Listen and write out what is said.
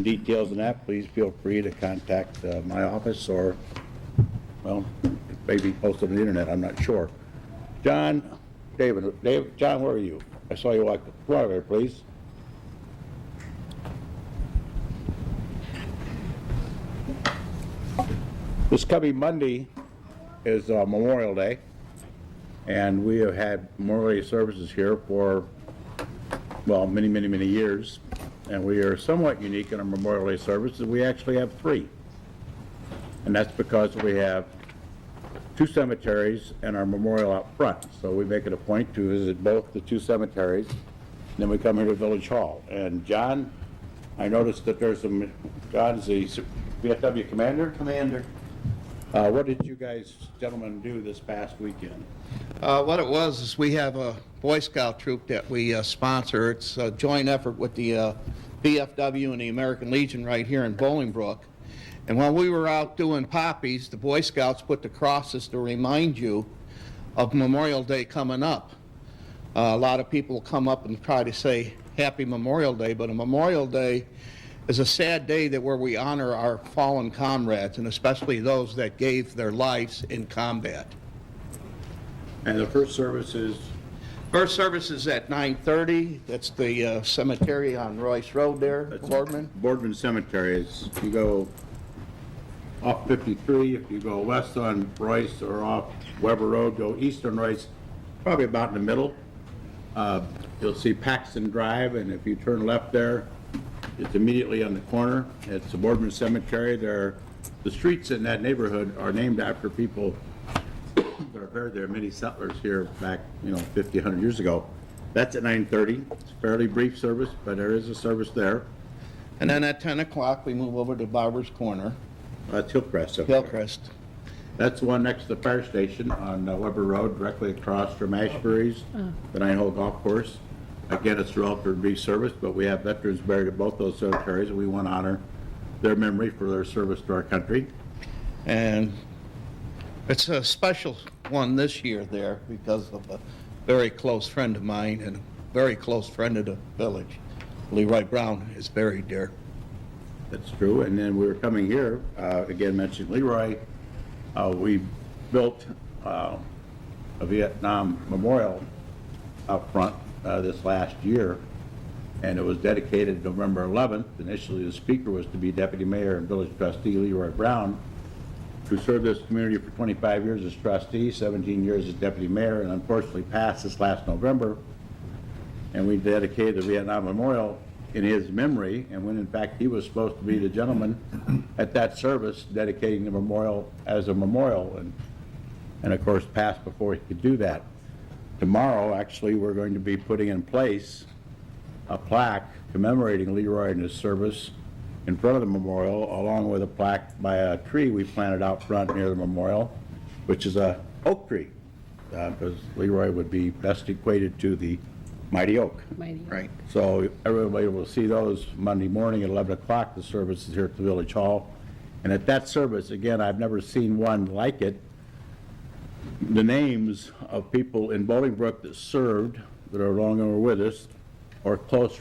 details on that, please feel free to contact my office or, well, maybe post it on the internet, I'm not sure. John, John, where are you? I saw you walk, come over here, please. This coming Monday is Memorial Day, and we have had Memorial Day services here for, well, many, many, many years. And we are somewhat unique in our Memorial Day services. We actually have 3. And that's because we have 2 cemeteries and our memorial out front. So we make it a point to visit both the 2 cemeteries, and then we come here to Village Hall. And John, I noticed that there's some, John's the VFW commander? Commander. What did you guys, gentlemen, do this past weekend? What it was is we have a Boy Scout troop that we sponsor. It's a joint effort with the VFW and the American Legion right here in Bolingbrook. And when we were out doing poppies, the Boy Scouts put the crosses to remind you of Memorial Day coming up. A lot of people come up and try to say Happy Memorial Day, but a Memorial Day is a sad day that where we honor our fallen comrades, and especially those that gave their lives in combat. And the first service is? First service is at 9:30. That's the cemetery on Royce Road there, Boardman. Boardman Cemetery. Is, you go off 53, if you go west on Royce or off Weber Road, go east on Royce, probably about in the middle. You'll see Paxton Drive, and if you turn left there, it's immediately on the corner. It's the Boardman Cemetery. The streets in that neighborhood are named after people that are buried there. Many settlers here back, 50, 100 years ago. That's at 9:30. It's a fairly brief service, but there is a service there. And then at 10 o'clock, we move over to Barber's Corner, That's Hillcrest. Hillcrest. That's the one next to the fire station on Weber Road, directly across from Ashbury's, the Nine-Hole Golf Course. Again, it's a relatively brief service, but we have veterans buried at both those cemeteries, and we want to honor their memory for their service to our country. And it's a special one this year there because of a very close friend of mine and a very close friend of the village. Leroy Brown is buried there. That's true. And then we were coming here, again, mentioned Leroy. We built a Vietnam memorial out front this last year, and it was dedicated November 11th. Initially, the speaker was to be Deputy Mayor and Village Trustee Leroy Brown, who served this community for 25 years as trustee, 17 years as Deputy Mayor, and unfortunately passed this last November. And we dedicated the Vietnam Memorial in his memory, and when in fact he was supposed to be the gentleman at that service dedicating the memorial as a memorial, and of course passed before he could do that. Tomorrow, actually, we're going to be putting in place a plaque commemorating Leroy and his service in front of the memorial, along with a plaque by a tree we planted out front near the memorial, which is a oak tree, because Leroy would be best equated to the mighty oak. Right. So everybody will see those Monday morning at 11 o'clock. The service is here at the Village Hall. And at that service, again, I've never seen one like it. The names of people in Bolingbrook that served, that are no longer with us, or close